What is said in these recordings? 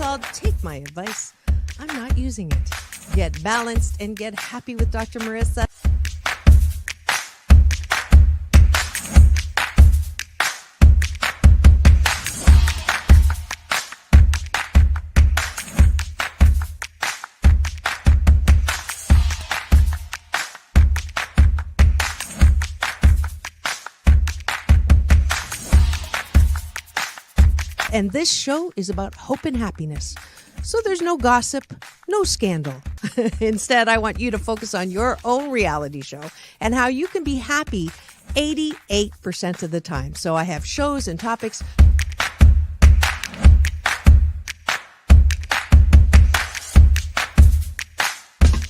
called Take My Advice. I'm not using it. Get balanced and get happy with Dr. Marissa. And this show is about hope and happiness. So there's no gossip, no scandal. Instead, I want you to focus on your own reality show and how you can be happy 88% of the time. So I have shows and topics.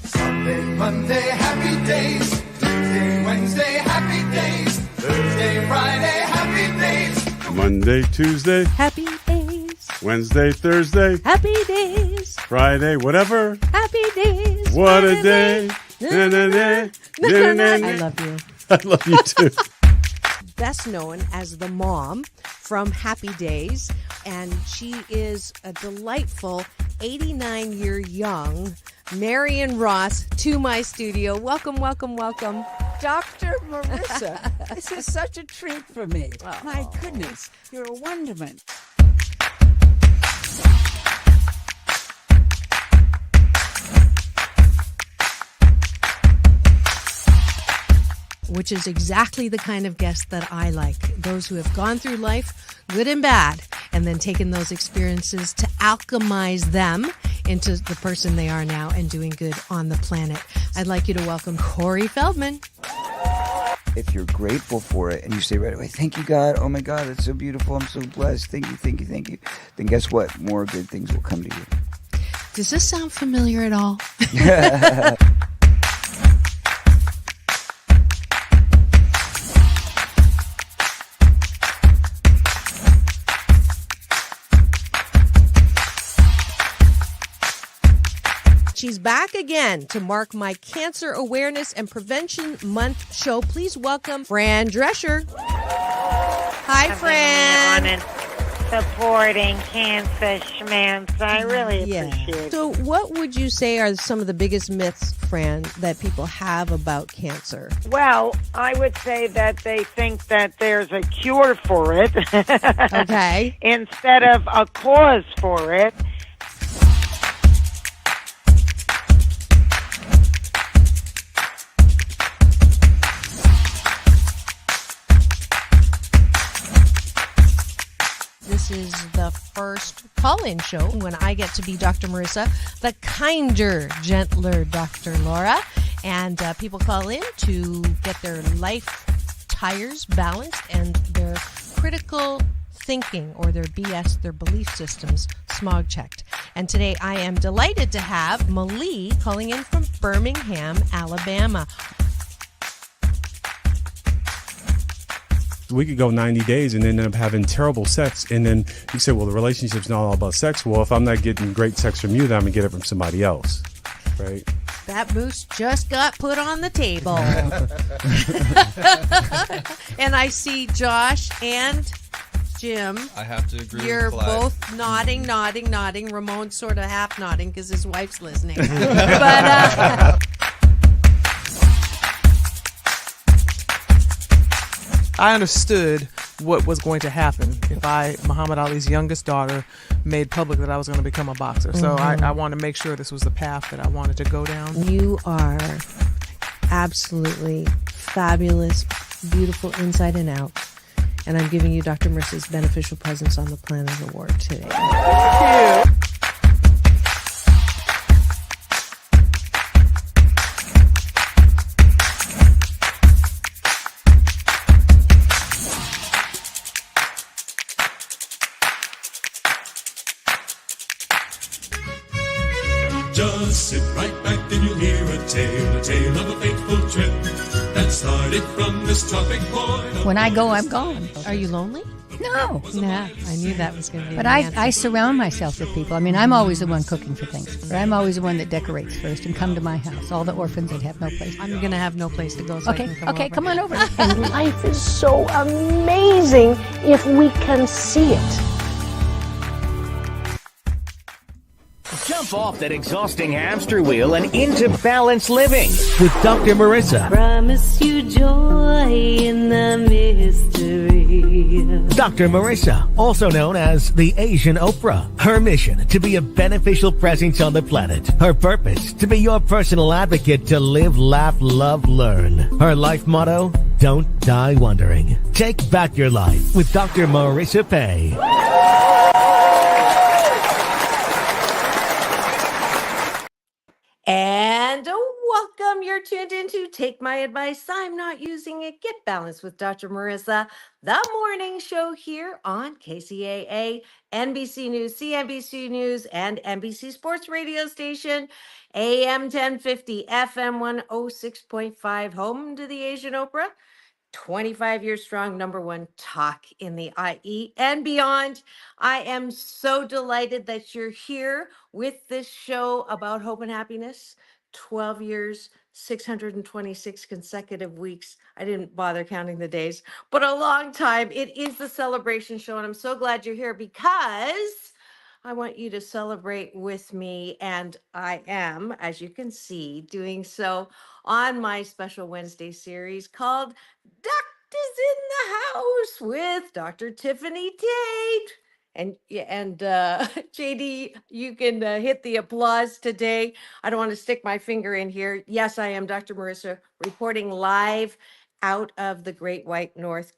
Sunday, Monday, happy days. Tuesday, Wednesday, happy days. Thursday, Friday, happy days. Monday, Tuesday, Happy days. Wednesday, Thursday, Happy days. Friday, whatever. Happy days. What a day. Na, na, na, na, na, na. I love you. I love you too. Best known as the mom from Happy Days, and she is a delightful 89-year young Marion Ross to my studio. Welcome, welcome, welcome. Dr. Marissa, this is such a treat for me. Oh. My goodness, you're a wonderment. Which is exactly the kind of guest that I like. Those who have gone through life, good and bad, and then taken those experiences to alchemize them into the person they are now and doing good on the planet. I'd like you to welcome Corey Feldman. If you're grateful for it and you say right away, thank you, God. Oh, my God, that's so beautiful. I'm so blessed. Thank you, thank you, thank you. Then guess what? More good things will come to you. Does this sound familiar at all? She's back again to mark my Cancer Awareness and Prevention Month show. Please welcome Fran Drescher. Hi, Fran. On and supporting cancer schmance. I really appreciate it. So what would you say are some of the biggest myths, Fran, that people have about cancer? Well, I would say that they think that there's a cure for it. Okay. Instead of a cause for it. This is the first call-in show when I get to be Dr. Marissa, the kinder, gentler Dr. Laura. And people call in to get their life tires balanced and their critical thinking or their BS, their belief systems, smog checked. And today I am delighted to have Malie calling in from Birmingham, Alabama. We could go 90 days and end up having terrible sex. And then you say, well, the relationship's not all about sex. Well, if I'm not getting great sex from you, then I'm going to get it from somebody else. Right? That moose just got put on the table. And I see Josh and Jim. I have to agree You're with Clyde. both nodding. Ramon's sort of half nodding because his wife's listening. But I understood what was going to happen if Muhammad Ali's youngest daughter, made public that I was going to become a boxer. So I wanted to make sure this was the path that I wanted to go down. you are absolutely fabulous, beautiful inside and out. And I'm giving you Dr. Marissa's Beneficial Presence on the Planet Award today. Thank you. Just sit right back and you'll hear a tale of a fateful trip that started from this tropic point. When I go, I'm gone. Are you lonely? No. Yeah, I knew that was going to be But the answer. I surround myself with people. I mean, I'm always the one cooking for things. But I'm always the one that decorates first and come to my house. All the orphans that have no place. I'm going to have no place to go, so I can come over. Come on over. And life is so amazing if we can see it. Jump off that exhausting hamster wheel and into balanced living with Dr. Marissa. Promise you joy in the mystery. Dr. Marissa, also known as the Asian Oprah. Her mission, to be a beneficial presence on the planet. Her purpose, to be your personal advocate to live, laugh, love, learn. Her life motto, don't die wondering. Take back your life with Dr. Marissa Pay. And welcome. You're tuned into Take My Advice. I'm not using it. Get balanced with Dr. Marissa, the morning show here on KCAA, NBC News, CNBC News, and NBC Sports Radio Station, AM 1050, FM 106.5, home to the Asian Oprah. 25 years strong, number one talk in the IE and beyond. I am so delighted that you're here with this show about hope and happiness. 12 years, 626 consecutive weeks. I didn't bother counting the days, but a long time. It is the celebration show, and I'm so glad you're here because I want you to celebrate with me, and I am, as you can see, doing so on my special Wednesday series called Doctors in the House with Dr. Tiffanie Tate. And JD, you can hit the applause today. I don't want to stick my finger in here. Yes, I am Dr. Marissa, reporting live out of the Great White North,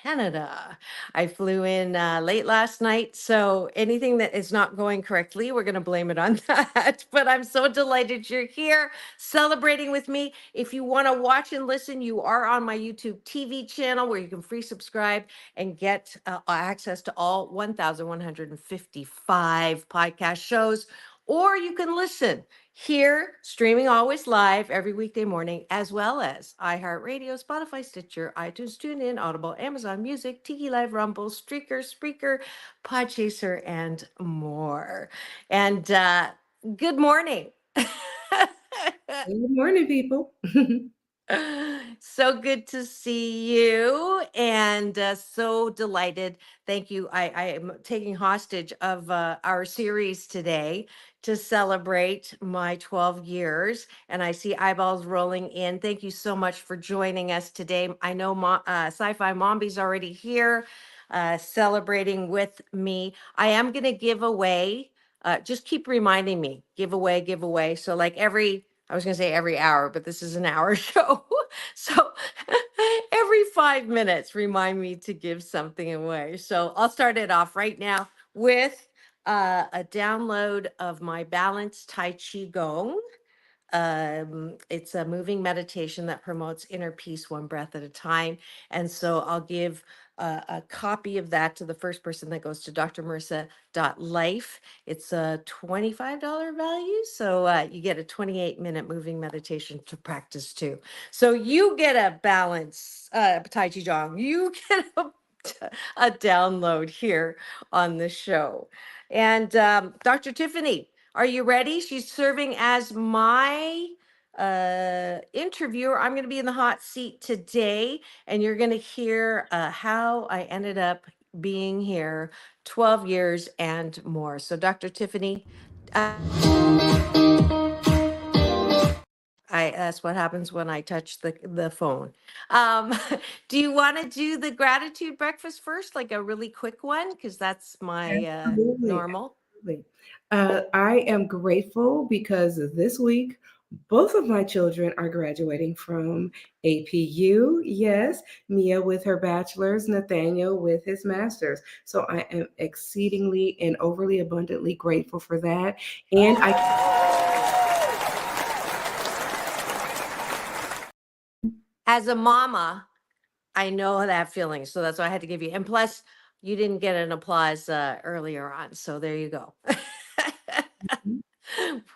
Canada. I flew in late last night, so anything that is not going correctly, we're going to blame it on that. But I'm so delighted you're here celebrating with me. If you want to watch and listen, you are on my YouTube TV channel where you can free subscribe and get access to all 1,155 podcast shows. Or you can listen here, streaming always live every weekday morning, as well as iHeartRadio, Spotify, Stitcher, iTunes, TuneIn, Audible, Amazon Music, Tiki Live, Rumble, Streaker, Spreaker, Podchaser, and more. And good morning. Good morning, people. So good to see you, and so delighted. Thank you. I am taking hostage of our series today to celebrate my 12 years, and I see eyeballs rolling in. Thank you so much for joining us today. I know Sci-Fi Mombi's already here celebrating with me. I am going to give away, just keep reminding me, give away. So like I was going to say every hour, but this is an hour show. So every 5 minutes, remind me to give something away. So I'll start it off right now with a download of my balanced Tai Chi Gong. It's a moving meditation that promotes inner peace one breath at a time. And so I'll give a copy of that to the first person that goes to drmarissa.life. It's a $25 value. So you get a 28-minute moving meditation to practice too. So you get a balance, Tai Chi Jong. You get a download here on the show. And Dr. Tiffanie, are you ready? She's serving as my interviewer. I'm going to be in the hot seat today, and you're going to hear how I ended up being here 12 years and more. So, Dr. Tiffanie, that's what happens when I touch the phone. Do you want to do the gratitude breakfast first, like a really quick one? Because that's my normal. Absolutely. I am grateful because this week, both of my children are graduating from APU. Yes, Mia with her bachelor's, Nathaniel with his master's. So I am exceedingly and overly abundantly grateful for that. And as a mama, I know that feeling. So that's why I had to give you. And plus, you didn't get an applause earlier on. So there you go.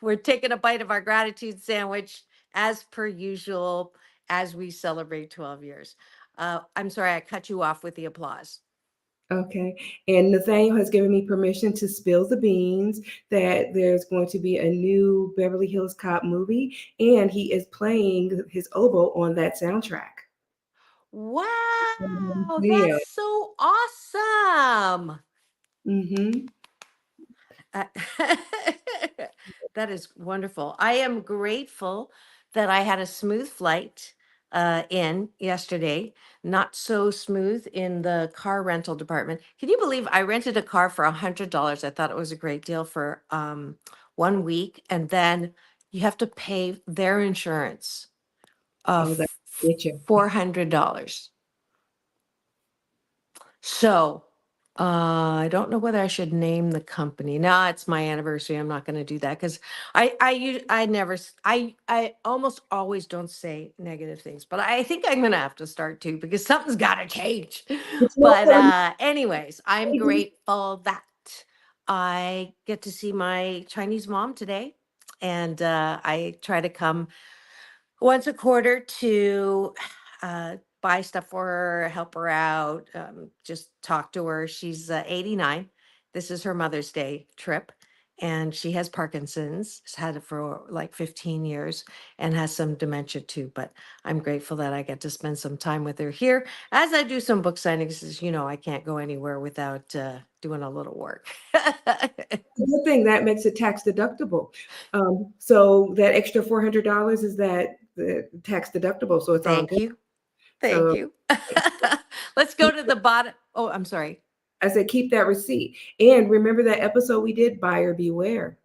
We're taking a bite of our gratitude sandwich as per usual as we celebrate 12 years. I'm sorry, I cut you off with the applause. Okay. And Nathaniel has given me permission to spill the beans that there's going to be a new Beverly Hills Cop movie, and he is playing his oboe on that soundtrack. Wow, Yeah. that's so awesome. Mm-hmm. That is wonderful. I am grateful that I had a smooth flight in yesterday. Not so smooth in the car rental department. Can you believe I rented a car for $100? I thought it was a great deal for 1 week, and then you have to pay their insurance Oh, of that get you. $400. So I don't know whether I should name the company. No, it's my anniversary. I'm not going to do that because I never I almost always don't say negative things, but I think I'm going to have to start to because something's got to change. It's no But fun. anyways, I'm grateful that I get to see my Chinese mom today, and I try to come once a quarter to buy stuff for her, help her out, just talk to her. She's 89. This is her Mother's Day trip. And she has Parkinson's, has had it for like 15 years and has some dementia too. But I'm grateful that I get to spend some time with her here as I do some book signings. As you know, I can't go anywhere without doing a little work. The good thing that makes it tax deductible. So that extra $400 is that the tax deductible. So it's all Thank good. you. Thank So you. Let's go to the bottom. Oh, I'm sorry. I said, keep that receipt. And remember that episode we did, Buyer Beware.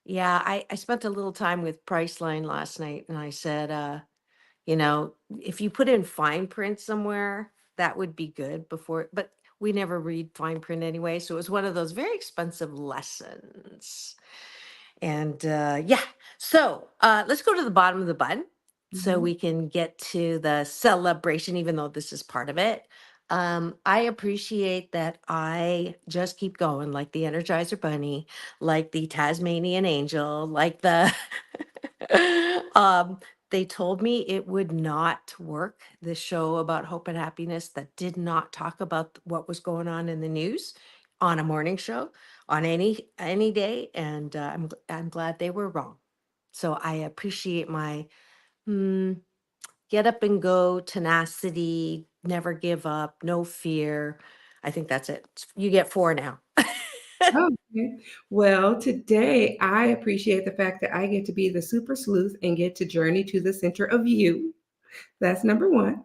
Yeah, I spent a little time with Priceline last night, and I said, you know, if you put in fine print somewhere, that would be good before, but we never read fine print anyway. So it was one of those very expensive lessons. And yeah, so let's go to the bottom of the button so we can get to the celebration, even though this is part of it. I appreciate that I just keep going, like the Energizer Bunny, like the Tasmanian Angel, like the. They told me it would not work, this show about hope and happiness that did not talk about what was going on in the news on a morning show on any day, and I'm glad they were wrong. So I appreciate my get up and go, tenacity, never give up, no fear. I think that's it. You get 4 now. Okay. Well, today I appreciate the fact that I get to be the super sleuth and get to journey to the center of you. That's number one.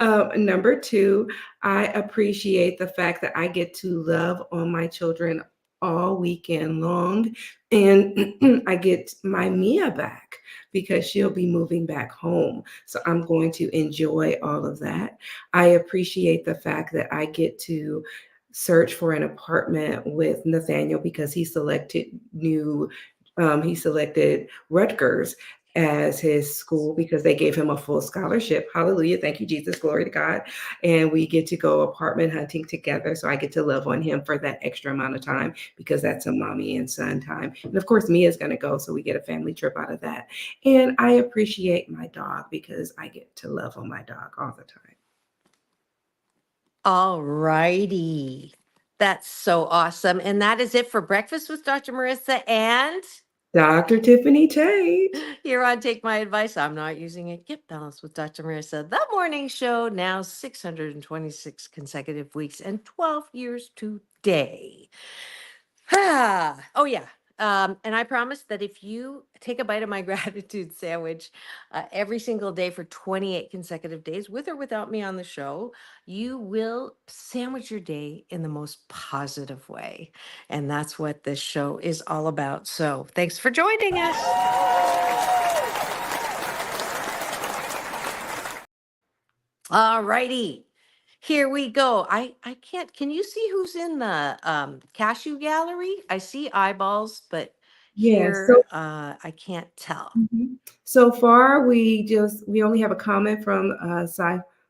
Number two, I appreciate the fact that I get to love on my children all weekend long. And I get my Mia back because she'll be moving back home. So I'm going to enjoy all of that. I appreciate the fact that I get to search for an apartment with Nathaniel because he selected he selected Rutgers as his school because they gave him a full scholarship. Hallelujah. Thank you, Jesus. Glory to God. And we get to go apartment hunting together. So I get to love on him for that extra amount of time because that's a mommy and son time. And of course, Mia's going to go. So we get a family trip out of that. And I appreciate my dog because I get to love on my dog all the time. All righty. That's so awesome. And that is it for Breakfast with Dr. Marissa and Dr. Tiffanie Tate. Here on Take My Advice. I'm not using it. Get Balanced with Dr. Marissa, the morning show, now 626 consecutive weeks and 12 years today. Oh, yeah. And I promise that if you take a bite of my gratitude sandwich every single day for 28 consecutive days, with or without me on the show, you will sandwich your day in the most positive way. And that's what this show is all about. So thanks for joining us. All righty. Here we go. I can't, can you see who's in the cashew gallery? I see eyeballs, but Yes. here I can't tell. So far, we only have a comment from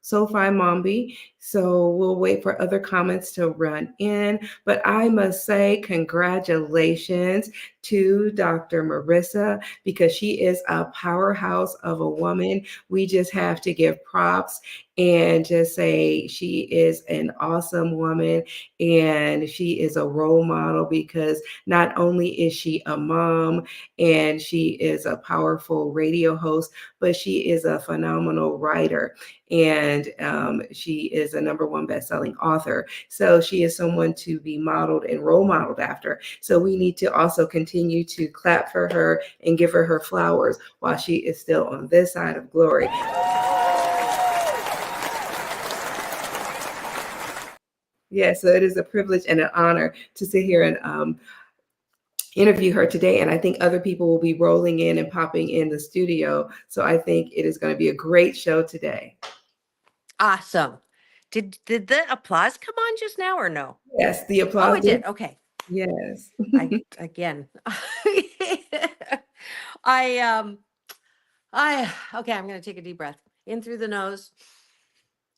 Sophie Mombi. So we'll wait for other comments to run in. But I must say congratulations to Dr. Marissa because she is a powerhouse of a woman. We just have to give props and just say she is an awesome woman and she is a role model because not only is she a mom and she is a powerful radio host, but she is a phenomenal writer and she is a #1 best-selling author. So she is someone to be modeled and role modeled after. So we need to also continue to clap for her and give her flowers while she is still on this side of glory. Yeah, so it is a privilege and an honor to sit here and interview her today. And I think other people will be rolling in and popping in the studio. So I think it is going to be a great show today. Awesome. Did the applause come on just now or no? Yes, the applause. Oh, it did. Okay. Yes. Again. I okay, I'm going to take a deep breath in through the nose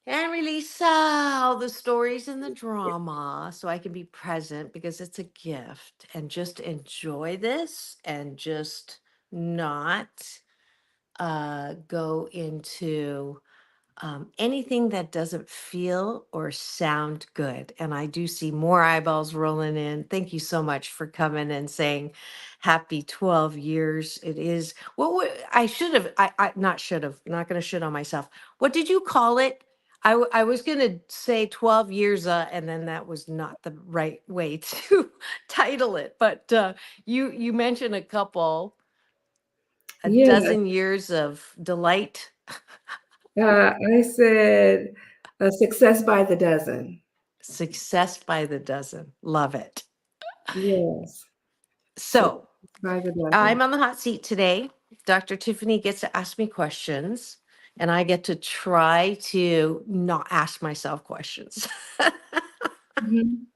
and release all the stories and the drama so I can be present, because it's a gift, and just enjoy this and just not go into anything that doesn't feel or sound good. And I do see more eyeballs rolling in. Thank you so much for coming and saying happy 12 years. It is what I should have, I not should have, not going to shit on myself. What did you call it? I was going to say 12 years, and then that was not the right way to title it. But you mentioned a couple, a Yeah. dozen years of delight. I said success by the dozen. Success by the dozen. Love it. Yes. So by the dozen. I'm on the hot seat today. Dr. Tiffanie gets to ask me questions, and I get to try to not ask myself questions. Mhm.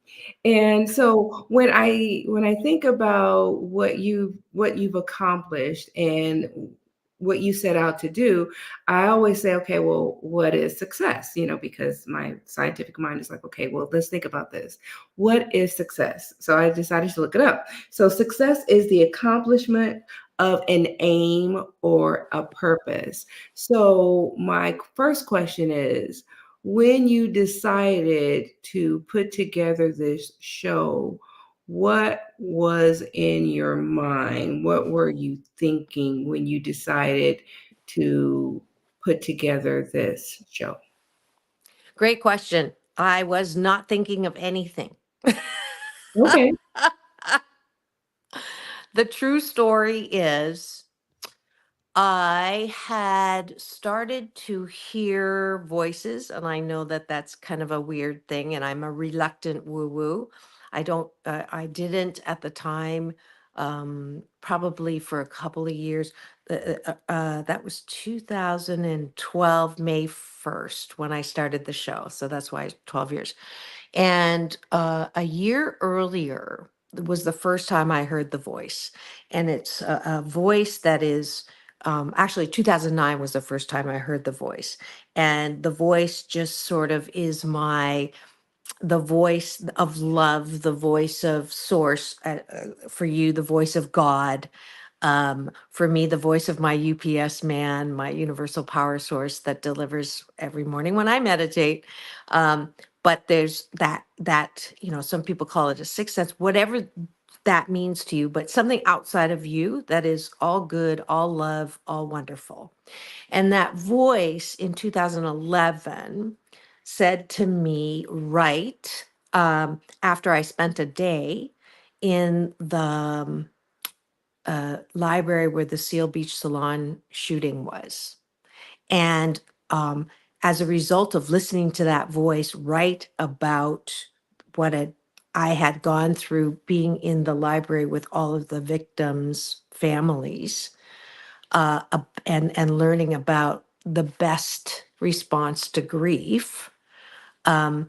And so when I think about what you've accomplished and what you set out to do, I always say, okay, well, what is success? Because my scientific mind is like, okay, well, let's think about this. What is success? So I decided to look it up. So success is the accomplishment of an aim or a purpose. So my first question is, when you decided to put together this show, what was in your mind? What were you thinking when you decided to put together this show? Great question. I was not thinking of anything. Okay. The true story is I had started to hear voices, and I know that that's kind of a weird thing, and I'm a reluctant woo-woo. I didn't at the time, probably for a couple of years. That was 2012, May 1st, when I started the show. So that's why 12 years. And a year earlier was the first time I heard the voice. And it's a voice that is, actually 2009 was the first time I heard the voice. And the voice just sort of is the voice of love, the voice of source, for you, the voice of God. For me, the voice of my UPS man, my universal power source that delivers every morning when I meditate. But there's that, some people call it a sixth sense, whatever that means to you, but something outside of you that is all good, all love, all wonderful. And that voice in 2011 said to me, right, after I spent a day in the library where the Seal Beach Salon shooting was. And as a result of listening to that voice write about I had gone through being in the library with all of the victims' families, and learning about the best response to grief, the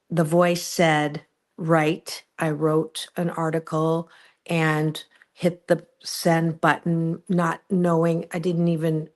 voice said, right, I wrote an article and hit the send button, not knowing, I didn't even,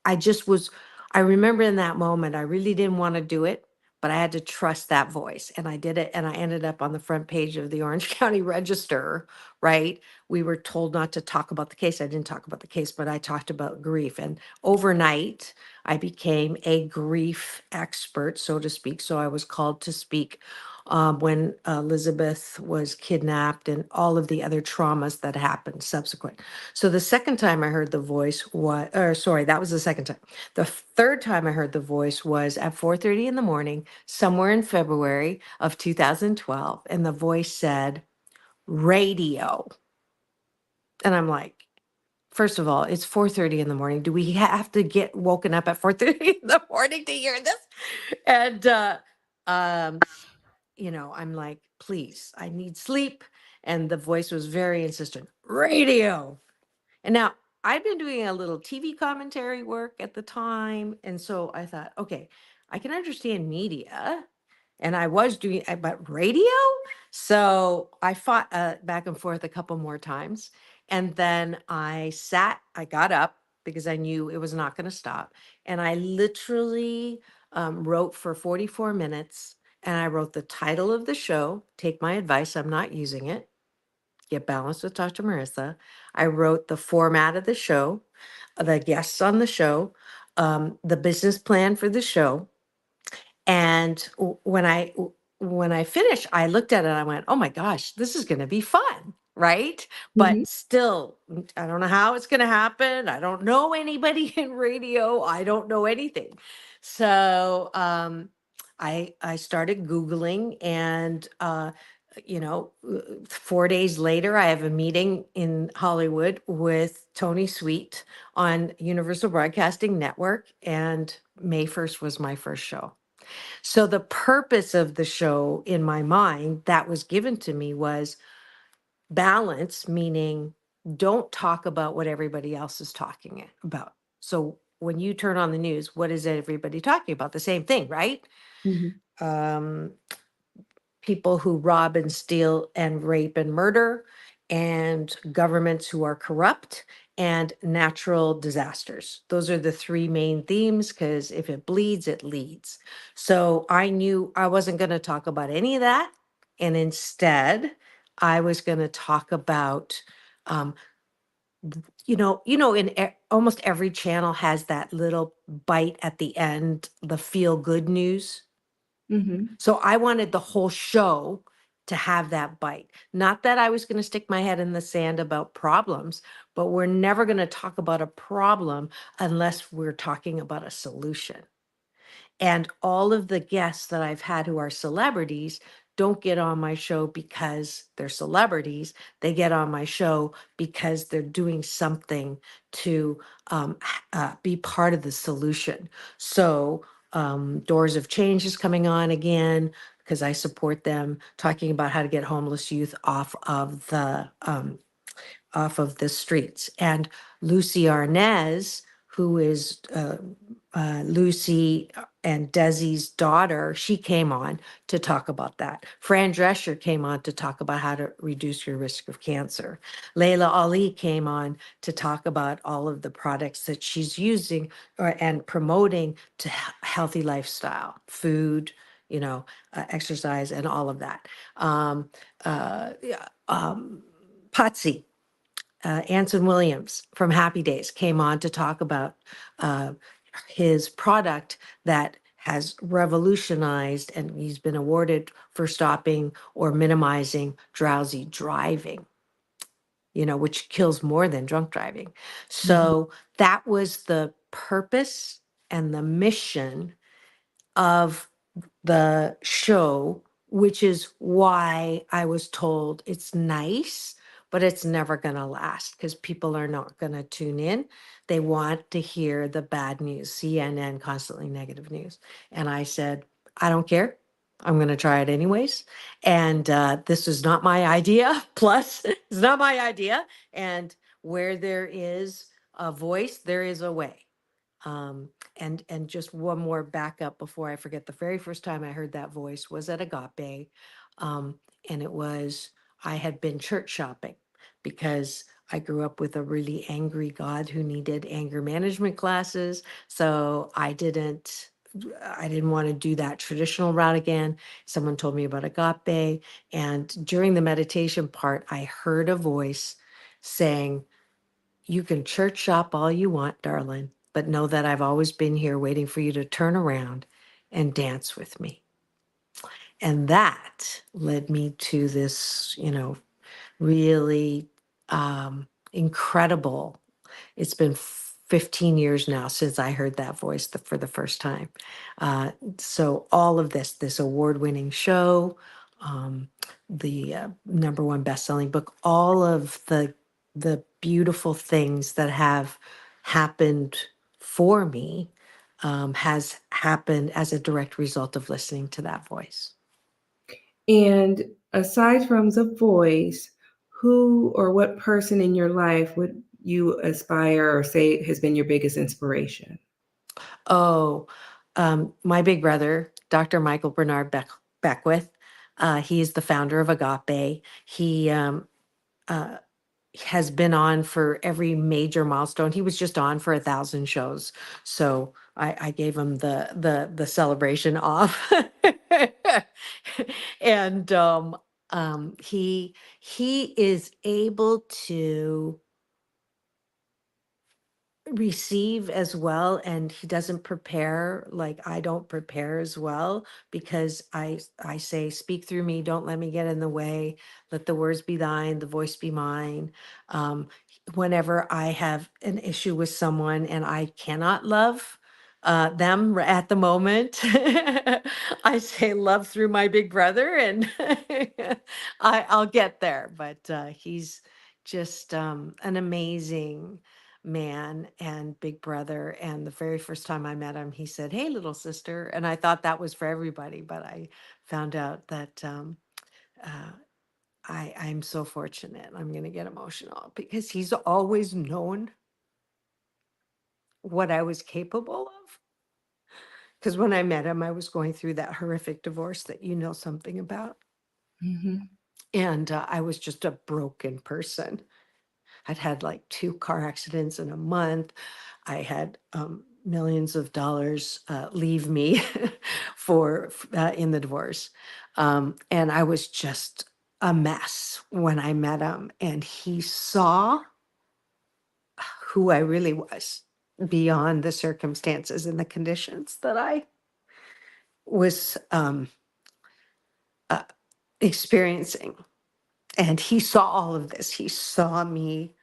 I remember in that moment, I really didn't want to do it, but I had to trust that voice. And I did it. And I ended up on the front page of the Orange County Register, right? We were told not to talk about the case. I didn't talk about the case, but I talked about grief. And overnight, I became a grief expert, so to speak. So I was called to speak when Elizabeth was kidnapped and all of the other traumas that happened subsequent. So the second time I heard the voice was, or sorry, that was the second time. The third time I heard the voice was at 4:30 in the morning, somewhere in February of 2012, and the voice said, radio. And I'm like, first of all, it's 4:30 in the morning. Do we have to get woken up at 4:30 in the morning to hear this? And um, I'm like, please, I need sleep. And the voice was very insistent. Radio. And now I've been doing a little TV commentary work at the time. And so I thought, okay, I can understand media. And I was doing, but radio? So I fought back and forth a couple more times. And then I got up because I knew it was not going to stop. And I literally wrote for 44 minutes. And I wrote the title of the show, Take My Advice, I'm Not Using It, Get Balanced with Dr. Marissa. I wrote the format of the show, the guests on the show, the business plan for the show. And when I finished, I looked at it and I went, "Oh my gosh, this is going to be fun." Right. But still, I don't know how it's going to happen. I don't know anybody in radio. I don't know anything. So I started Googling, and 4 days later, I have a meeting in Hollywood with Tony Sweet on Universal Broadcasting Network, and May 1st was my first show. So the purpose of the show in my mind that was given to me was balance, meaning don't talk about what everybody else is talking about. So when you turn on the news, what is everybody talking about? The same thing, right? People who rob and steal and rape and murder, and governments who are corrupt, and natural disasters. Those are the three main themes, because if it bleeds, it leads. So I knew I wasn't going to talk about any of that. And instead, I was going to talk about, almost every channel has that little bite at the end, the feel good news. So I wanted the whole show to have that bite. Not that I was going to stick my head in the sand about problems, but we're never going to talk about a problem unless we're talking about a solution. And all of the guests that I've had who are celebrities don't get on my show because they're celebrities. They get on my show because they're doing something to be part of the solution. So Doors of Change is coming on again because I support them, talking about how to get homeless youth off of the streets. And Lucy Arnaz, who is Lucy and Desi's daughter, she came on to talk about that. Fran Drescher came on to talk about how to reduce your risk of cancer. Layla Ali came on to talk about all of the products that she's using and promoting to healthy lifestyle, food, exercise, and all of that. Patsy Anson Williams from Happy Days came on to talk about his product that has revolutionized, and he's been awarded for stopping or minimizing drowsy driving, which kills more than drunk driving. So that was the purpose and the mission of the show, which is why I was told it's nice, but it's never going to last because people are not going to tune in. They want to hear the bad news, CNN, constantly negative news. And I said, I don't care. I'm going to try it anyways. And this is not my idea. Plus, it's not my idea. And where there is a voice, there is a way. And just one more backup before I forget. The very first time I heard that voice was at Agape. And it was, I had been church shopping because I grew up with a really angry God who needed anger management classes. So I didn't want to do that traditional route again. Someone told me about Agape. And during the meditation part, I heard a voice saying, "You can church shop all you want, darling, but know that I've always been here waiting for you to turn around and dance with me." And that led me to this, really incredible. It's been 15 years now since I heard that voice for the first time. So all of this award-winning show, the number one best-selling book, all of the beautiful things that have happened for me has happened as a direct result of listening to that voice. And aside from the voice, who or what person in your life would you aspire or say has been your biggest inspiration? Oh, my big brother, Dr. Michael Bernard Beckwith. He is the founder of Agape. He has been on for every major milestone. He was just on for 1,000 shows, so I gave him the celebration off, and he is able to receive as well, and he doesn't prepare like I don't prepare as well, because I say, speak through me, don't let me get in the way, let the words be thine, the voice be mine. Whenever I have an issue with someone and I cannot love them at the moment, I say love through my big brother, and I'll get there. But he's just an amazing man and big brother. And the very first time I met him, he said, "Hey, little sister." And I thought that was for everybody, but I found out that I'm so fortunate. I'm going to get emotional because he's always known what I was capable of. Because when I met him, I was going through that horrific divorce that you know something about. Mm-hmm. And I was just a broken person. I'd had like 2 car accidents in a month. I had millions of dollars leave me in the divorce. And I was just a mess when I met him. And he saw who I really was beyond the circumstances and the conditions that I was experiencing. And he saw all of this. He saw me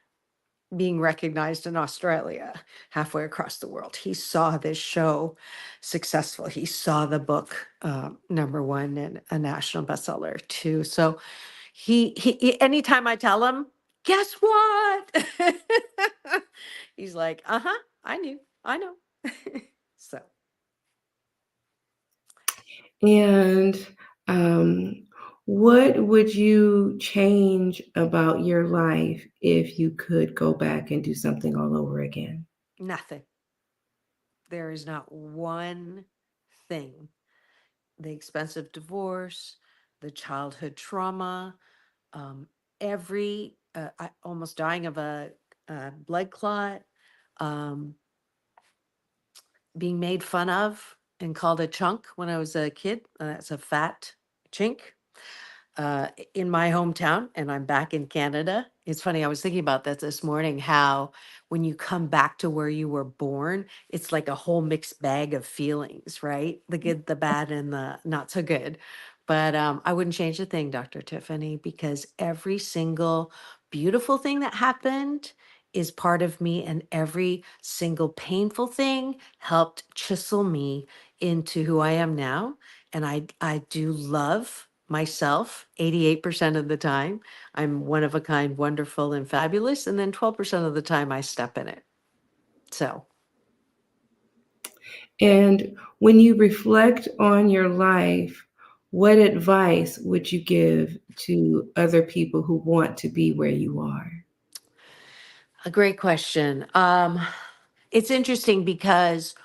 being recognized in Australia, halfway across the world. He saw this show successful. He saw the book number 1 and a national bestseller too. So anytime I tell him, guess what? He's like, I know. So. And what would you change about your life if you could go back and do something all over again? Nothing. There is not one thing. The expensive divorce, the childhood trauma, almost dying of a blood clot, being made fun of and called a chunk when I was a kid. That's a fat chink. In my hometown, and I'm back in Canada. It's funny, I was thinking about that this morning, how when you come back to where you were born, it's like a whole mixed bag of feelings, right? The good, the bad, and the not so good. But I wouldn't change a thing, Dr. Tiffanie, because every single beautiful thing that happened is part of me, and every single painful thing helped chisel me into who I am now. And I do love myself 88% of the time. I'm one of a kind, wonderful, and fabulous. And then 12% of the time I step in it. So. And when you reflect on your life, what advice would you give to other people who want to be where you are? A great question. It's interesting because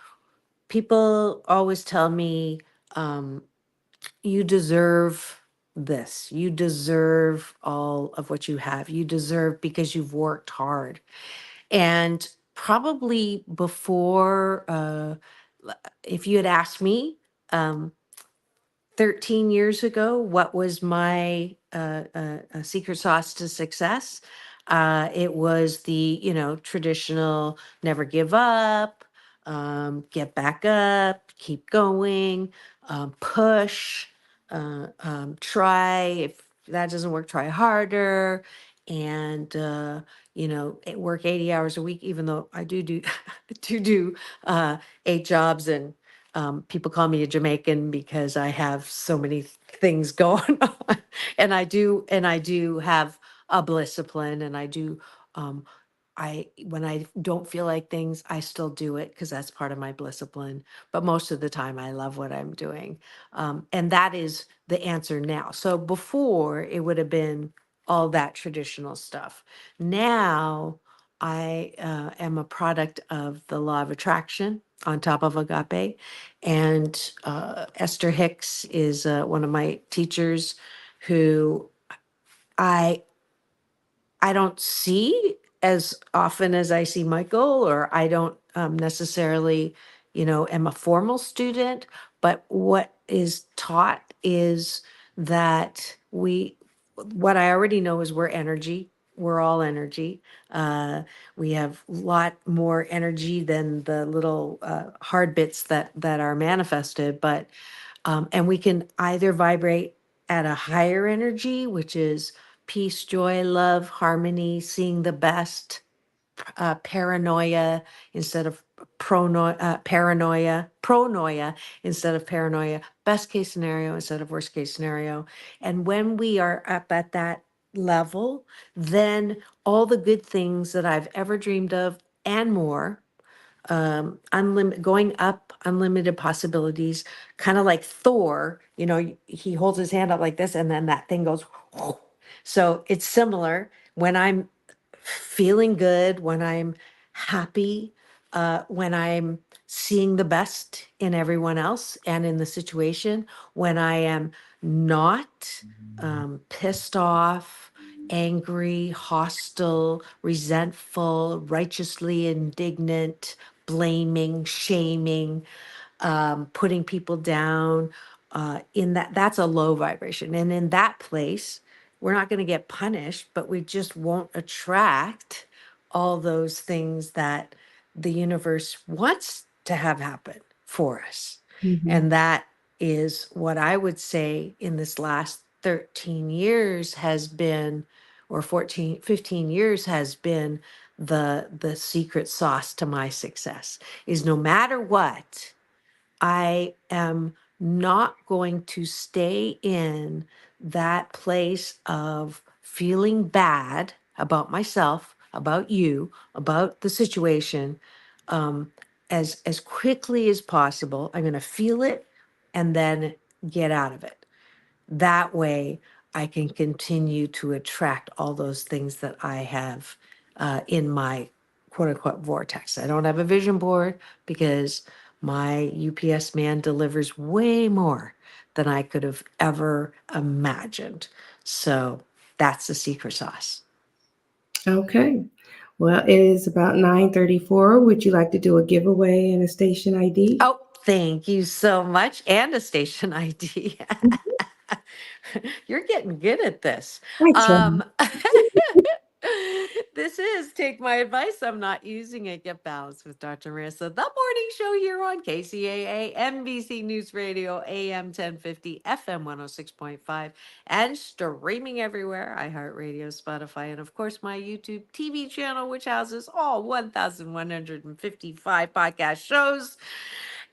people always tell me, you deserve this. You deserve all of what you have. You deserve because you've worked hard. And probably before, if you had asked me 13 years ago, what was my secret sauce to success? It was the, traditional never give up, get back up, keep going, push, try, if that doesn't work, try harder. And, work 80 hours a week, even though I do 8 jobs. And people call me a Jamaican because I have so many things going on. And I do have a discipline, and um, when I don't feel like things, I still do it because that's part of my discipline. But most of the time, I love what I'm doing. And that is the answer now. So before, it would have been all that traditional stuff. Now, I am a product of the law of attraction on top of agape. And Esther Hicks is one of my teachers who I I don't see as often as I see Michael, or I don't necessarily, am a formal student, but what is taught is that what I already know is we're energy. We're all energy. Uh, we have a lot more energy than the little hard bits that are manifested, and we can either vibrate at a higher energy, which is peace, joy, love, harmony, seeing the best, paranoia instead of pronoia instead of paranoia, best case scenario instead of worst case scenario. And when we are up at that level, then all the good things that I've ever dreamed of and more, unlimited, going up, unlimited possibilities, kind of like Thor, he holds his hand up like this and then that thing goes. So it's similar when I'm feeling good, when I'm happy, when I'm seeing the best in everyone else and in the situation, when I am not pissed off, angry, hostile, resentful, righteously indignant, blaming, shaming, putting people down, that's a low vibration. And in that place, we're not going to get punished, but we just won't attract all those things that the universe wants to have happen for us. And that is what I would say in this last 13 years has been, or 14, 15 years has been the secret sauce to my success, is no matter what, I am not going to stay in that place of feeling bad about myself, about you, about the situation, as quickly as possible. I'm going to feel it and then get out of it. That way, I can continue to attract all those things that I have in my quote unquote vortex. I don't have a vision board because my UPS man delivers way more than I could have ever imagined. So that's the secret sauce. Okay. Well, it is about 9:34. Would you like to do a giveaway and a station ID? Oh, thank you so much. And a station ID. You're getting good at this. This is Take My Advice. I'm not using it. Get Balanced with Dr. Marissa, the morning show here on KCAA, NBC News Radio, AM 1050, FM 106.5, and streaming everywhere. iHeartRadio, Spotify, and of course my YouTube TV channel, which houses all 1,155 podcast shows.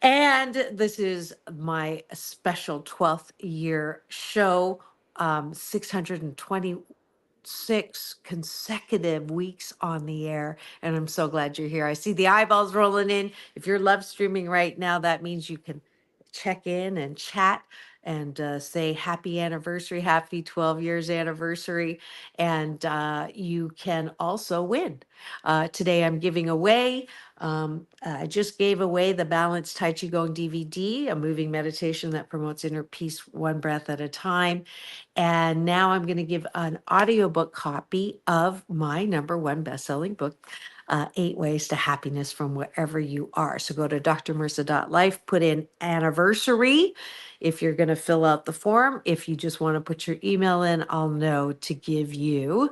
And this is my special 12th year show, 626 consecutive weeks on the air. And I'm so glad you're here. I see the eyeballs rolling in. If you're live streaming right now, that means you can check in and chat and say happy anniversary, happy 12 years anniversary. And you can also win. Today I'm giving away, I just gave away the Balanced Tai Chi Gong DVD, a moving meditation that promotes inner peace one breath at a time. And now I'm going to give an audiobook copy of my #1 best-selling book, 8 Ways to Happiness from Wherever You Are. So go to drmarissa.life, put in anniversary if you're going to fill out the form. If you just want to put your email in, I'll know to give you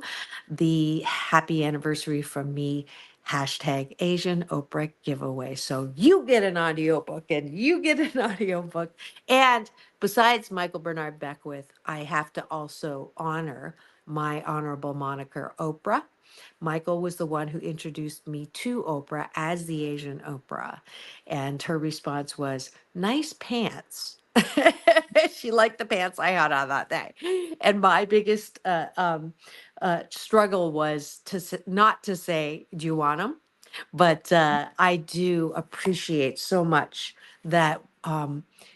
the happy anniversary from me #Asian Oprah giveaway. So you get an audiobook and you get an audiobook. And besides Michael Bernard Beckwith, I have to also honor my honorable moniker, Oprah. Michael was the one who introduced me to Oprah as the Asian Oprah. And her response was, nice pants. She liked the pants I had on that day. And my biggest struggle was not to say, do you want them? But I do appreciate so much that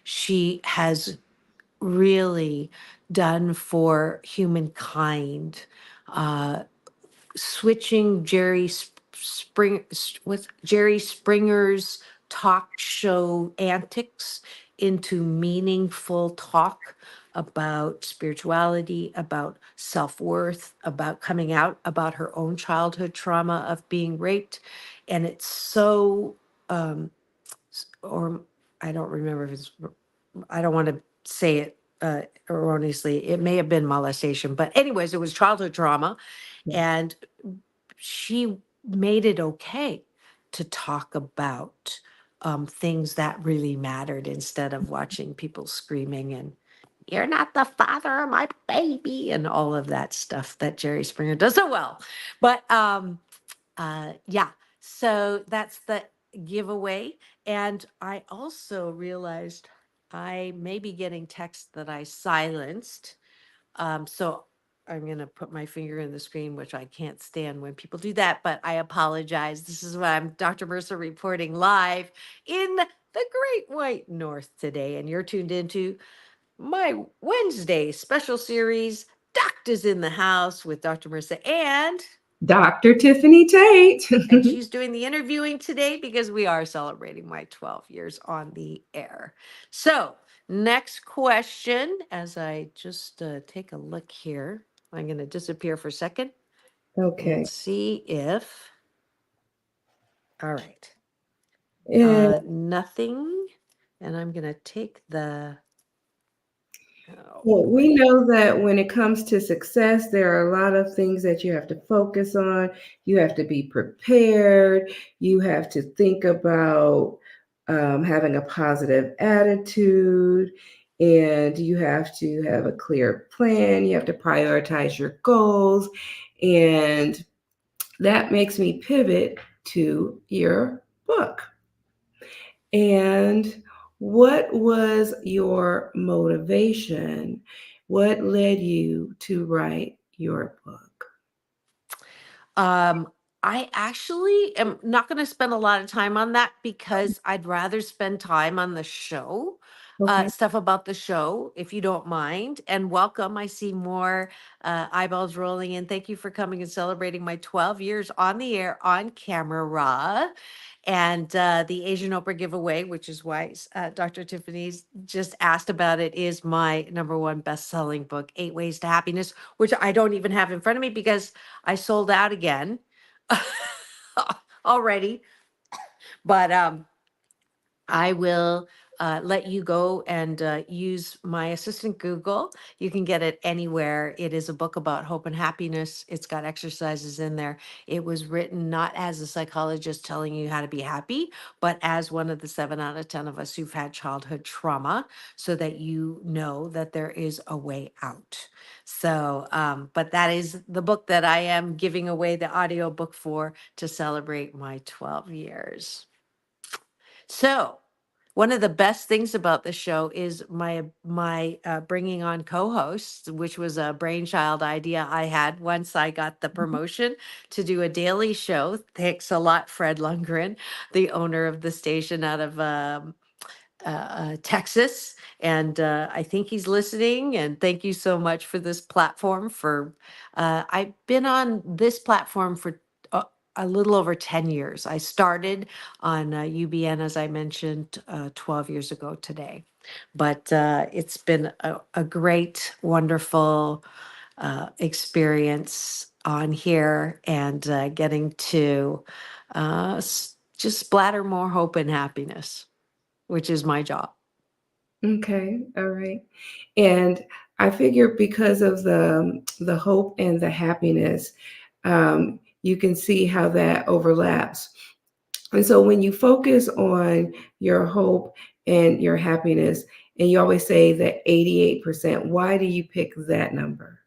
she has really done for humankind. Switching Jerry Springer's talk show antics into meaningful talk about spirituality, about self-worth, about coming out, about her own childhood trauma of being raped. And it's so or I don't remember if it's, I don't want to say it erroneously. It may have been molestation, but anyways, it was childhood trauma. And she made it okay to talk about things that really mattered instead of watching people screaming and you're not the father of my baby and all of that stuff that Jerry Springer does so well. But yeah, so that's the giveaway. And I also realized I may be getting texts that I silenced. So I'm going to put my finger in the screen, which I can't stand when people do that, but I apologize. This is why I'm Dr. Marissa reporting live in the Great White North today. And you're tuned into my Wednesday special series, Doctors in the House with Dr. Marissa and Dr. Tiffanie Tate. and she's doing the interviewing today because we are celebrating my 12 years on the air. So, next question, as I just take a look here, I'm going to disappear for a second Okay. and see if. All right. And Nothing. And I'm going to take the. well, we know that when it comes to success, there are a lot of things that you have to focus on. You have to be prepared. You have to think about having a positive attitude, and you have to have a clear plan. You have to prioritize your goals. And that makes me pivot to your book. And what was your motivation? What led you to write your book? I actually am not going to spend a lot of time on that because I'd rather spend time on the show, Okay. stuff about the show, if you don't mind. And welcome. I see more eyeballs rolling in. Thank you for coming and celebrating my 12 years on the air on camera. And the Asian Oprah giveaway, which is why Dr. Tiffany's just asked about it, is my #1 best-selling book, 8 Ways to Happiness, which I don't even have in front of me because I sold out again already. But I will let you go and use my assistant Google. You can get it anywhere. It is a book about hope and happiness. It's got exercises in there. It was written not as a psychologist telling you how to be happy, but as one of the 7 out of 10 of us who've had childhood trauma, so that you know that there is a way out. So, but that is the book that I am giving away the audio book for to celebrate my 12 years. So, one of the best things about the show is my bringing on co-hosts, which was a brainchild idea I had once I got the promotion to do a daily show. Thanks a lot, Fred Lundgren, the owner of the station out of Texas, and I think he's listening. And thank you so much for this platform. I've been on this platform for a little over 10 years. I started on UBN, as I mentioned, 12 years ago today. But it's been a great, wonderful experience on here and getting to just splatter more hope and happiness, which is my job. Okay, all right. And I figure because of the hope and the happiness, you can see how that overlaps. And so when you focus on your hope and your happiness, And you always say that 88%. Why do you pick that number?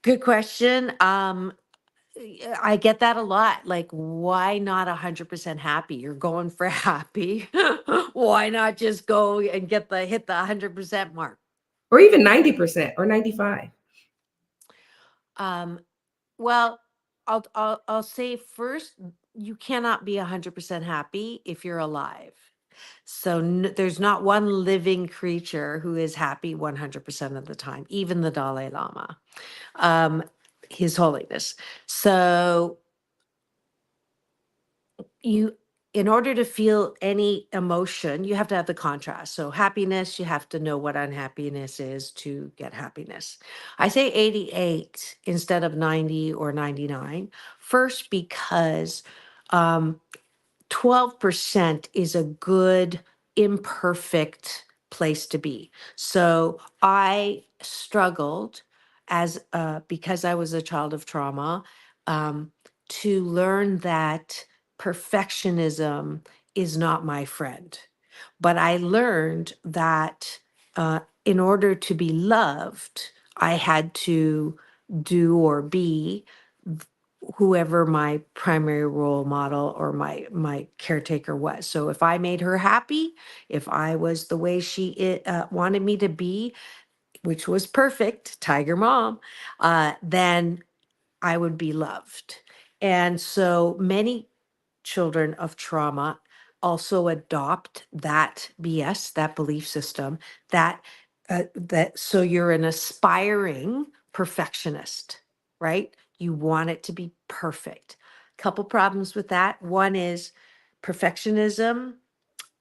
Good question. I get that a lot. Like, why not 100% happy? You're going for happy. Why not just go and hit the 100% mark? Or even 90% or 95? Um, well, I'll say first, you cannot be 100% happy if you're alive. So there's not one living creature who is happy 100% of the time, even the Dalai Lama, His Holiness. So in order to feel any emotion, you have to have the contrast. So happiness, you have to know what unhappiness is to get happiness. I say 88 instead of 90 or 99. First, because 12% is a good, imperfect place to be. So I struggled because I was a child of trauma, to learn that perfectionism is not my friend. But I learned that in order to be loved, I had to do or be whoever my primary role model or my caretaker was. So if I made her happy, if I was the way she wanted me to be, which was perfect, tiger mom, then I would be loved. And so many children of trauma also adopt that BS, that belief system, that so you're an aspiring perfectionist, right? You want it to be perfect. Couple problems with that. One is perfectionism.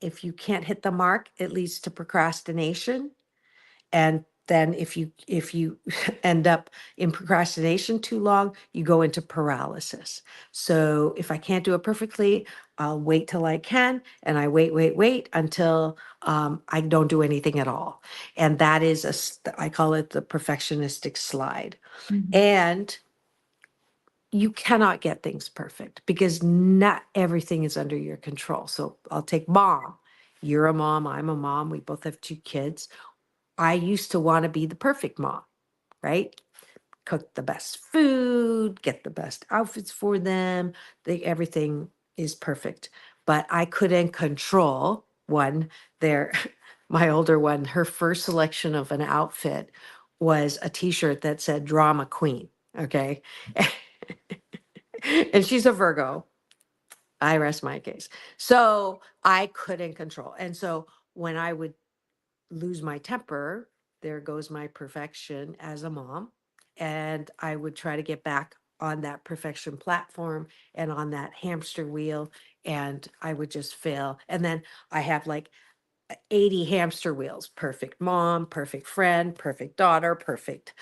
If you can't hit the mark, it leads to procrastination. And then if you end up in procrastination too long, you go into paralysis. So if I can't do it perfectly, I'll wait till I can, and I wait until I don't do anything at all. And that is I call it the perfectionistic slide. And you cannot get things perfect because not everything is under your control. So I'll take mom. You're a mom, I'm a mom. We both have 2 kids. I used to want to be the perfect mom, right? Cook the best food, get the best outfits for them. Everything is perfect. But I couldn't control my older one, her first selection of an outfit was a t-shirt that said drama queen. Okay. And she's a Virgo. I rest my case. So I couldn't control. And so when I would lose my temper, there goes my perfection as a mom. And I would try to get back on that perfection platform and on that hamster wheel, and I would just fail. And then I have like 80 hamster wheels: perfect mom, perfect friend, perfect daughter, perfect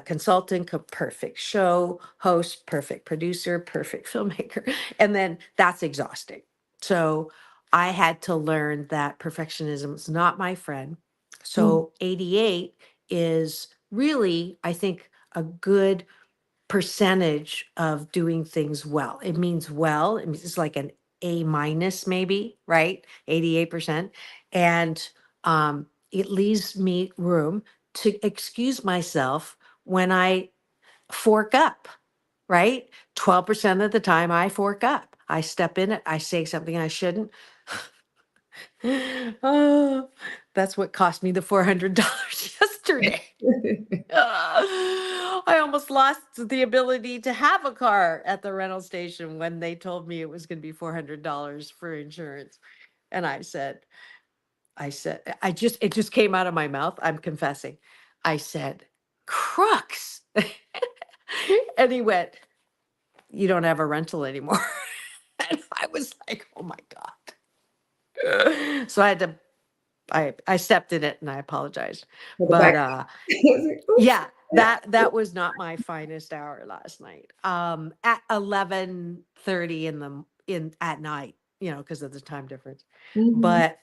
consultant, perfect show host, perfect producer, perfect filmmaker. And then that's exhausting. So I had to learn that perfectionism is not my friend. So 88 is really, I think, a good percentage of doing things well. It means well. It's like an A minus, maybe, right? 88%. And it leaves me room to excuse myself when I fork up, right? 12% of the time I fork up. I step in it, I say something I shouldn't. Oh, that's what cost me the $400 yesterday. I almost lost the ability to have a car at the rental station when they told me it was going to be $400 for insurance. And it just came out of my mouth. I'm confessing. I said, crooks. And he went, you don't have a rental anymore. And I was like, oh my God. So I stepped in it and I apologized. But yeah, that was not my finest hour last night. At 11:30 at night, because of the time difference. But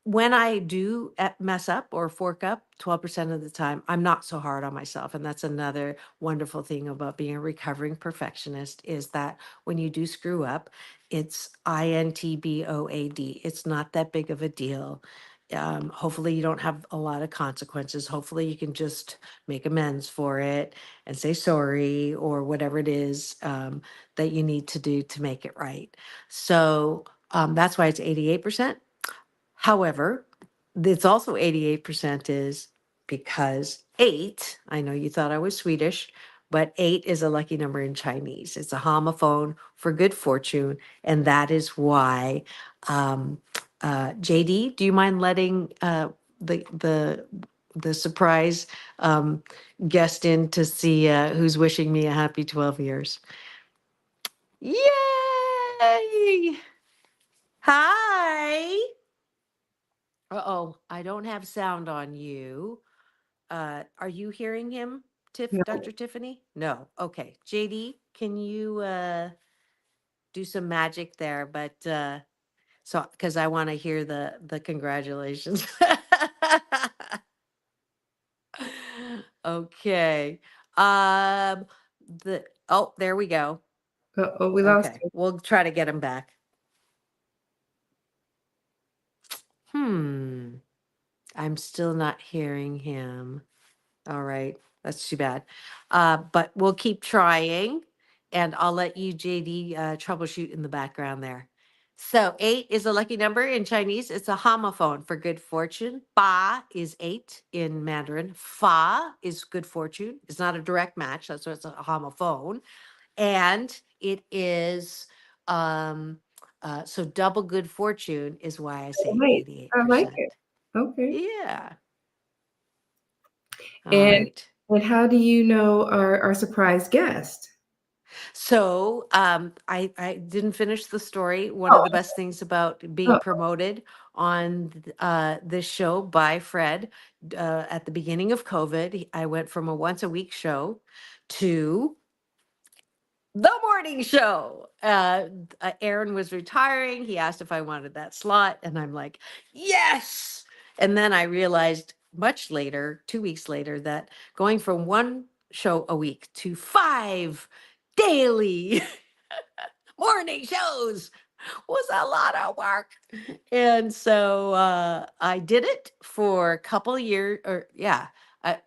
when I do mess up or fork up 12% of the time, I'm not so hard on myself. And that's another wonderful thing about being a recovering perfectionist, is that when you do screw up, it's INTBOAD. It's not that big of a deal. hopefully you don't have a lot of consequences. Hopefully you can just make amends for it and say sorry or whatever it is that you need to do to make it right. So that's why it's 88%. However, it's also 88% is because eight, I know you thought I was Swedish, but eight is a lucky number in Chinese. It's a homophone for good fortune. And that is why, JD, do you mind letting the surprise guest in to see who's wishing me a happy 12 years? Yay! Hi. Uh-oh, I don't have sound on you. Are you hearing him, No. Dr. Tiffany? No. Okay. JD, can you do some magic there? But so because I want to hear the congratulations. Okay. Um there we go. Oh, we lost Okay. you. We'll try to get him back. I'm still not hearing him. All right. That's too bad. But we'll keep trying and I'll let you, JD, troubleshoot in the background there. So 8 is a lucky number in Chinese. It's a homophone for good fortune. Ba is 8 in Mandarin. Fa is good fortune. It's not a direct match. That's why it's a homophone. And it is, so double good fortune is why I say Right. 88%. I like it. Okay. Yeah. All And right. and how do you know our surprise guest? So I didn't finish the story. One Oh, of the best things about being oh, promoted on this show by Fred at the beginning of COVID, I went from a once a week show to the morning show. Aaron was retiring. He asked if I wanted that slot, and I'm like, yes. And then I realized much later, 2 weeks later, that going from one show a week to 5 daily morning shows was a lot of work. And so I did it for a couple years, or yeah,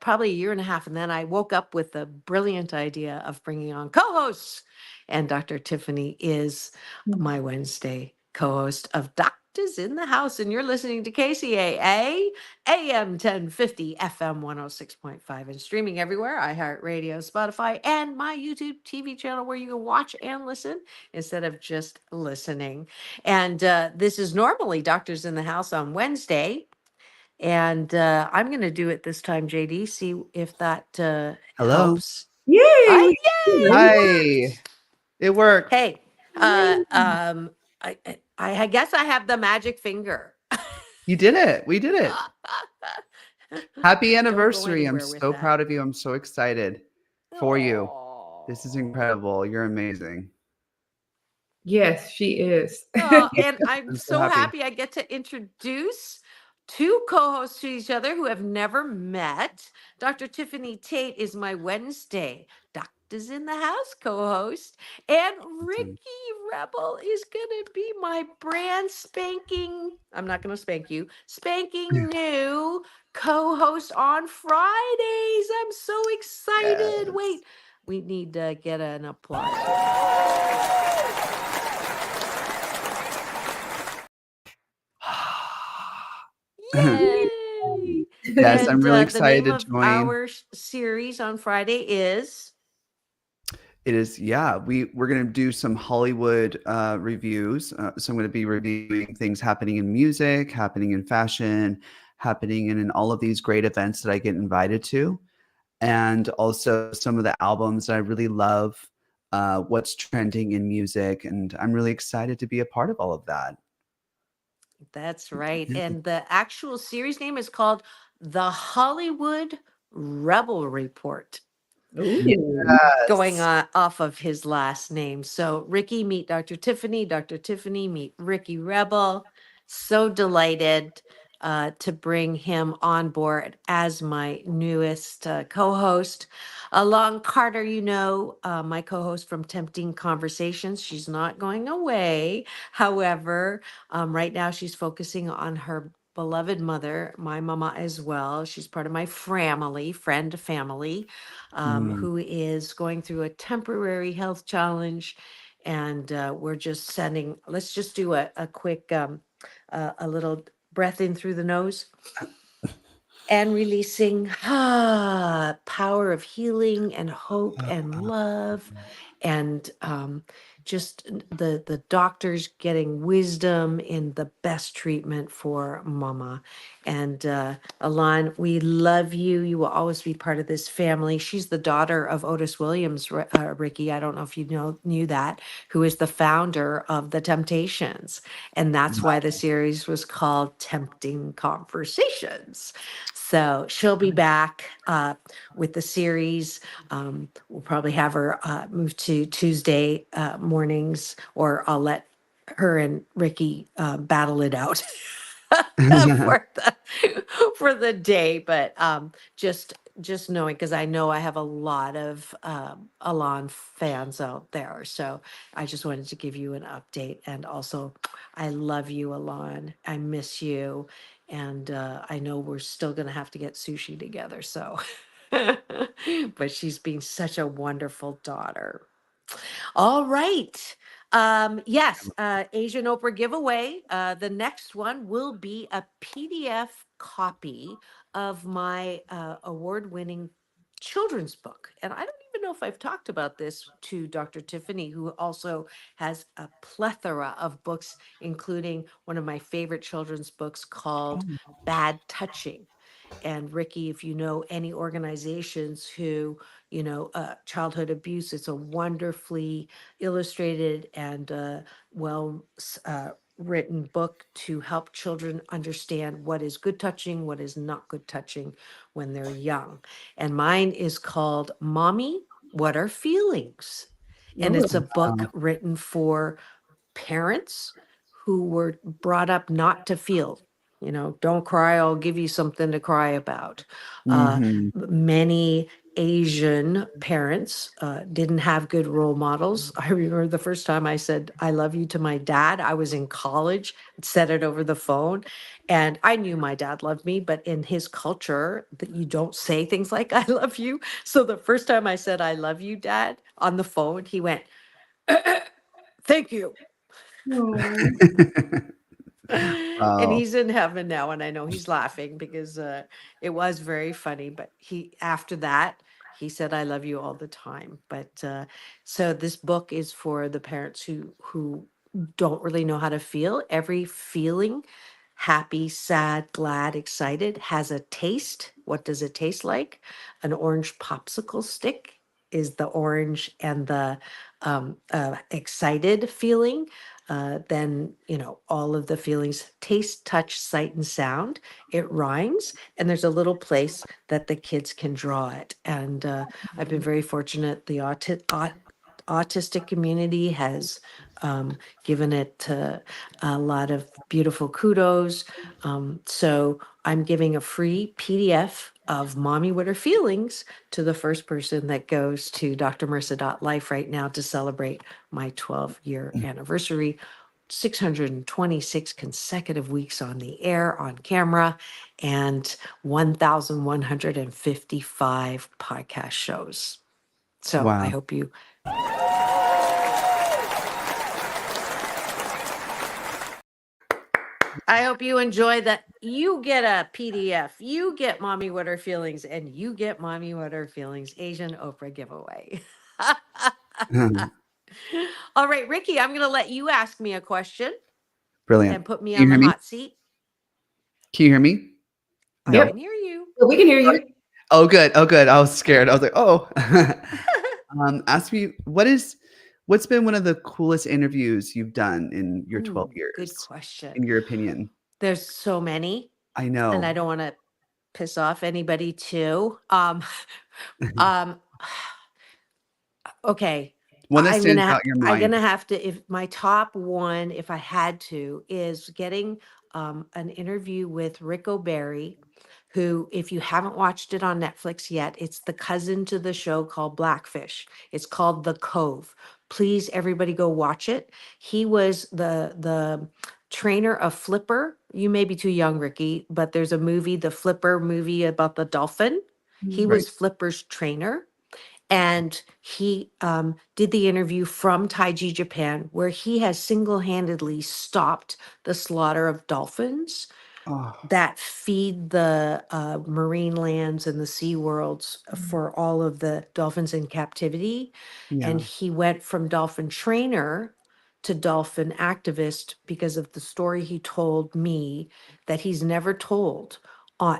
probably a year and a half. And then I woke up with the brilliant idea of bringing on co-hosts. And Dr. Tiffany is my Wednesday co-host of Doctors in the House. And you're listening to KCAA, AM 1050, FM 106.5, and streaming everywhere, iHeartRadio, Spotify, and my YouTube TV channel where you can watch and listen instead of just listening. And this is normally Doctors in the House on Wednesday. And I'm going to do it this time, JD. See if that Hello. helps. yay! Yay! Hi. It worked. Hey, I guess I have the magic finger. You did it. We did it. Happy Don't go anniversary. I'm anywhere with so that. proud of you. I'm so excited for you. This is incredible. You're amazing. Yes, she is. And I'm I'm so so happy. happy I get to introduce two co-hosts to each other who have never met. Dr. Tiffanie Tate is my Wednesday Doctors in the House co-host, and Ricky Rebel is gonna be my brand spanking, I'm not gonna spank you, spanking new co-host on Fridays. I'm so excited. Yes. Wait, we need to get an applause here. Yay! Yes, I'm And really the name excited of to join. our series on Friday is It is, yeah. We're going to do some Hollywood reviews. So I'm going to be reviewing things happening in music, happening in fashion, happening in all of these great events that I get invited to, and also some of the albums that I really love, what's trending in music, and I'm really excited to be a part of all of that. That's right. Yeah. And the actual series name is called The Hollywood Rebel Report. Going Yes. off of his last name. So Ricky, meet Dr. Tiffany. Dr. Tiffany, meet Ricky Rebel. So delighted to bring him on board as my newest co-host. Along Carter, my co-host from Tempting Conversations. She's not going away. However, right now she's focusing on her beloved mother, my mama as well. She's part of my family, Mm. who is going through a temporary health challenge. And we're just sending, let's just do a quick, a little breath in through the nose and releasing power of healing and hope and love and just the doctors getting wisdom in the best treatment for mama. And Alon, we love you. You will always be part of this family. She's the daughter of Otis Williams, Ricky. I don't know if you knew that, who is the founder of the Temptations. And that's why the series was called Tempting Conversations. So she'll be back with the series. We'll probably have her move to Tuesday mornings, or I'll let her and Ricky battle it out for the for the day. But just knowing, because I know I have a lot of Alon fans out there, so I just wanted to give you an update. And also, I love you, Alon. I miss you, and I know we're still gonna have to get sushi together. So, but she's been such a wonderful daughter. All right. Yes, Asian Oprah giveaway. The next one will be a PDF copy of my award-winning children's book. And I don't even know if I've talked about this to Dr. Tiffany, who also has a plethora of books, including one of my favorite children's books called Bad Touching. And Ricky, if you know any organizations who, childhood abuse, it's a wonderfully illustrated and written book to help children understand what is good touching, what is not good touching when they're young. And mine is called Mommy, What Are Feelings? And it's a book written for parents who were brought up not to feel. Don't cry, I'll give you something to cry about. Mhm. Many Asian parents didn't have good role models. I remember the first time I said, I love you to my dad. I was in college, said it over the phone. And I knew my dad loved me, but in his culture, that you don't say things like, I love you. So the first time I said, I love you, Dad, on the phone, he went, thank you. And Wow. he's in heaven now, and I know he's laughing because it was very funny. But after that, he said, "I love you all the time." But so this book is for the parents who don't really know how to feel. Every feeling, happy, sad, glad, excited, has a taste. What does it taste like? An orange popsicle stick is the orange and the excited feeling. Then all of the feelings: taste, touch, sight, and sound. It rhymes, and there's a little place that the kids can draw it. And I've been very fortunate. The autistic community has given it a lot of beautiful kudos. So I'm giving a free PDF of Mommy What Are Feelings to the first person that goes to drmarissa.life right now to celebrate my 12-year anniversary. 626 consecutive weeks on the air, on camera, and 1,155 podcast shows. So I Wow. hope you. I hope you enjoy that. You get a PDF, you get Mommy What Are Feelings, and you get Mommy What Are Feelings Asian Oprah giveaway. All right, Ricky, I'm going to let you ask me a question Brilliant. and put me Can you on the hear me? hot seat. Can you hear me? I No. can hear you. We can hear you. Oh, good. Oh, good. I was scared. I was like, oh. Ask me, what's been one of the coolest interviews you've done in your 12 Ooh, years, good question. in your opinion? There's so many, I and know. I don't want to piss off anybody too. Okay. One that stands out in your I'm mind. gonna have to, if my top one, if I had to, is getting an interview with Rick O'Barry, who, if you haven't watched it on Netflix yet, it's the cousin to the show called Blackfish. It's called The Cove. Please, everybody, go watch it. He was the trainer of Flipper. You may be too young, Ricky, but there's a movie, the Flipper movie about the dolphin. He Right. was Flipper's trainer. And he did the interview from Taiji, Japan, where he has single-handedly stopped the slaughter of dolphins Oh, that feed the marine lands and the sea worlds for all of the dolphins in captivity. And yeah. he went from dolphin trainer to dolphin activist because of the story he told me that he's never told.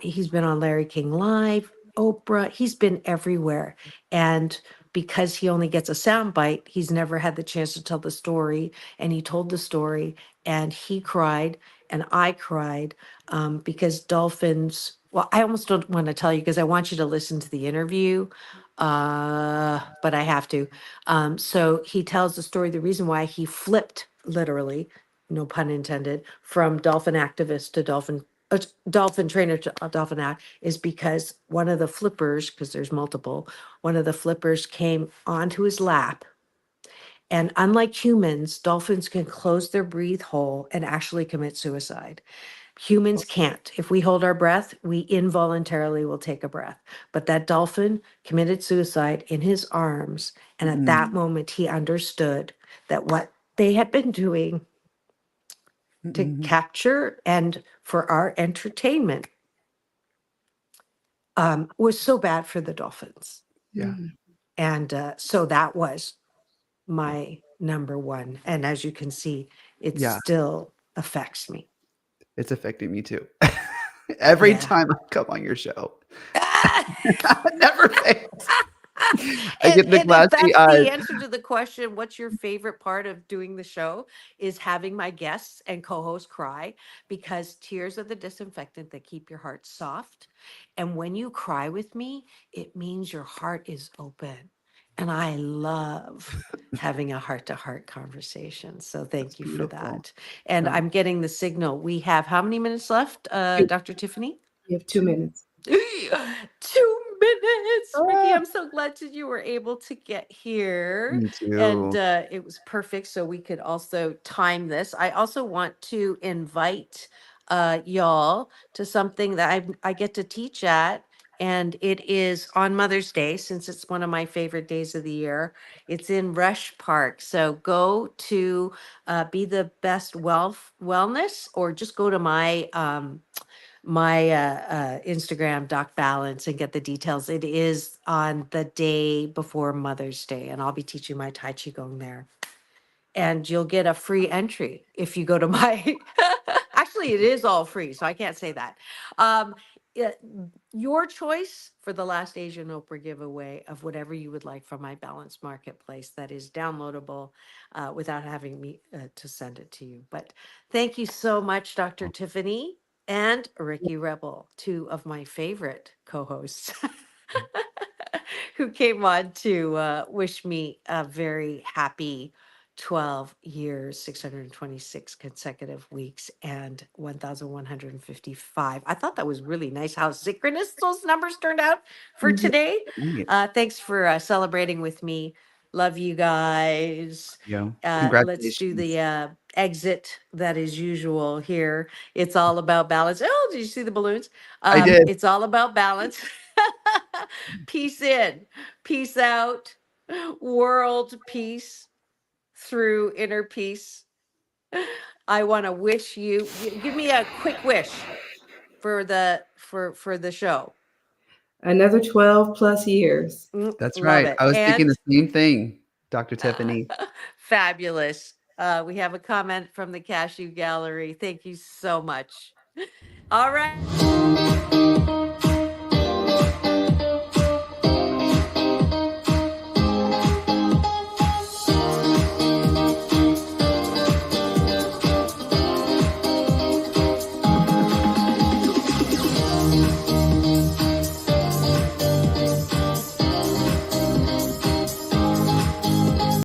He's been on Larry King Live, Oprah, he's been everywhere. And because he only gets a soundbite, he's never had the chance to tell the story. And he told the story and he cried and I cried because dolphins, well, I almost don't want to tell you because I want you to listen to the interview, but I have to. So he tells the story, the reason why he flipped, literally, no pun intended, from dolphin activist to dolphin trainer to dolphin act is because one of the flippers, because there's multiple, one of the flippers came onto his lap. And unlike humans, dolphins can close their breathe hole and actually commit suicide. Humans can't. If we hold our breath, we involuntarily will take a breath. But that dolphin committed suicide in his arms. And at that moment, he understood that what they had been doing to capture and for our entertainment was so bad for the dolphins. Yeah. And so that was my number one. And as you can see, it Yeah. still affects me. It's affecting me too. Every Yeah. time I come on your show. It never fails. I get the And glassy that's eyes. the answer to the question, what's your favorite part of doing the show, is having my guests and co-hosts cry, because tears are the disinfectant that keep your heart soft. And when you cry with me, it means your heart is open. And I love having a heart-to-heart conversation. So thank you for beautiful. that. And Yeah. I'm getting the signal. We have how many minutes left, Dr. Tiffanie? You have 2 minutes. 2 minutes. Ricky, I'm so glad that you were able to get here. Me too. And it was perfect. So we could also time this. I also want to invite y'all to something that I get to teach at. And it is on Mother's Day, since it's one of my favorite days of the year. It's in Rush Park. So go to Be the Best Wellness, or just go to my Instagram, Doc Balance, and get the details. It is on the day before Mother's Day, and I'll be teaching my Tai Qigong there. And you'll get a free entry if you go to my, actually, it is all free, so I can't say that. Your choice for the last Asian Oprah giveaway of whatever you would like from my Balance Marketplace that is downloadable without having me to send it to you. But thank you so much, Dr. Tiffanie and Ricky Rebel, two of my favorite co-hosts who came on to wish me a very happy 12 years, 626 consecutive weeks, and 1,155. I thought that was really nice how synchronous those numbers turned out for today. Thanks for celebrating with me. Love you guys. Yeah. Let's do the exit that is usual here. It's all about balance. Oh, did you see the balloons? I did. It's all about balance. Peace in, peace out, world peace through inner peace. I want to wish you, give me a quick wish for the show. Another 12 plus years. That's Love right. it. I was thinking And the same thing, Dr. Tiffanie. fabulous. We have a comment from the Cashew Gallery. Thank you so much. All right.